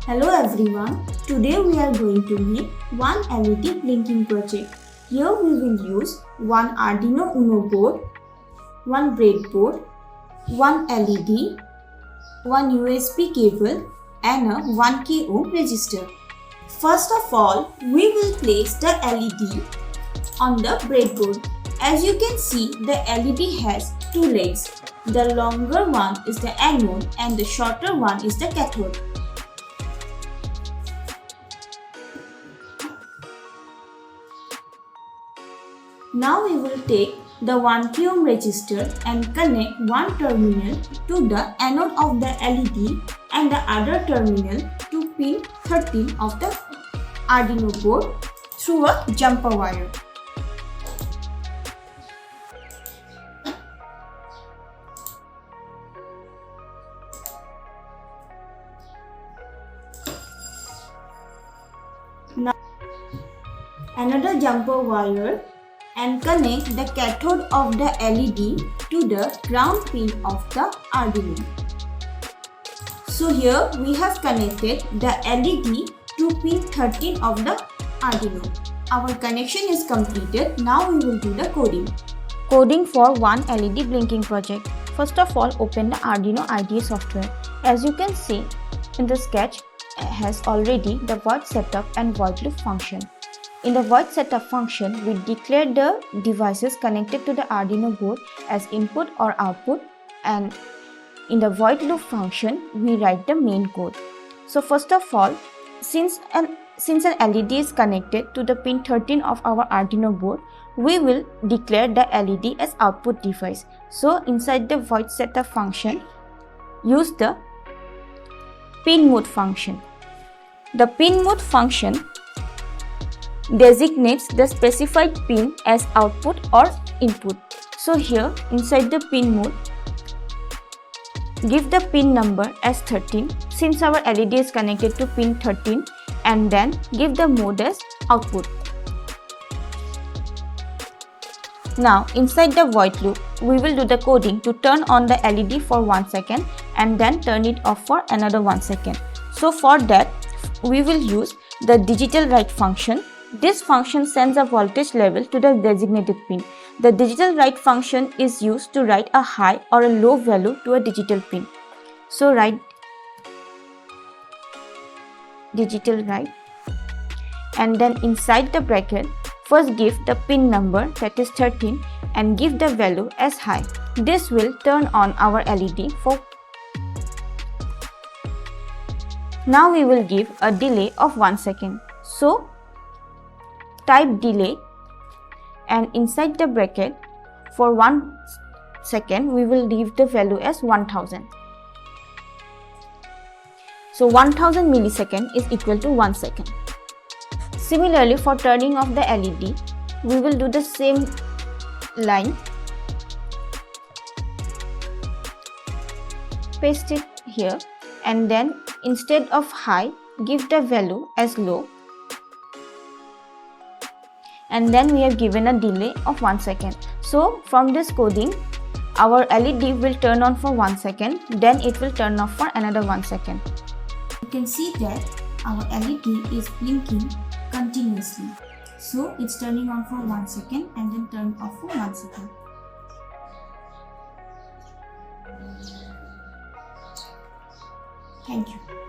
Hello everyone, today we are going to make one LED blinking project. Here we will use one Arduino Uno board, one breadboard, one LED, one USB cable and a 1K ohm resistor. First of all, we will place the LED on the breadboard. As you can see, the LED has two legs. The longer one is the anode and the shorter one is the cathode. Now we will take the 1K ohm resistor and connect one terminal to the anode of the LED and the other terminal to pin 13 of the Arduino board through a jumper wire. Now another jumper wire and connect the cathode of the LED to the ground pin of the Arduino. So here we have connected the LED to pin 13 of the Arduino. Our connection is completed. Now we will do the coding. Coding for one LED blinking project. First of all, open the Arduino IDE software. As you can see in the sketch, it has already the void setup and void loop function. In the void setup function, we declare the devices connected to the Arduino board as input or output, and in the void loop function, we write the main code. So first of all, since an LED is connected to the pin 13 of our Arduino board, we will declare the LED as output device. So inside the void setup function, use the pin mode function. The pin mode function designates the specified pin as output or input. So here inside the pin mode, give the pin number as 13 since our LED is connected to pin 13, and then give the mode as output. Now inside the void loop, we will do the coding to turn on the LED for 1 second and then turn it off for another 1 second. So for that, we will use the digital write function. This function sends a voltage level to the designated pin. The digital write function is used to write a high or a low value to a digital pin. So write digital write, and then inside the bracket, first give the pin number, that is 13, and give the value as high. This will turn on our LED for. Now we will give a delay of 1 second. So type delay, and inside the bracket for 1 second we will leave the value as 1000. So 1000 millisecond is equal to 1 second. Similarly, for turning off the LED, we will do the same line. Paste it here, and then instead of high, give the value as low. And then we have given a delay of 1 second. So from this coding, our LED will turn on for 1 second, then it will turn off for another 1 second. You can see that our LED is blinking continuously. So it's turning on for 1 second and then turn off for 1 second. Thank you.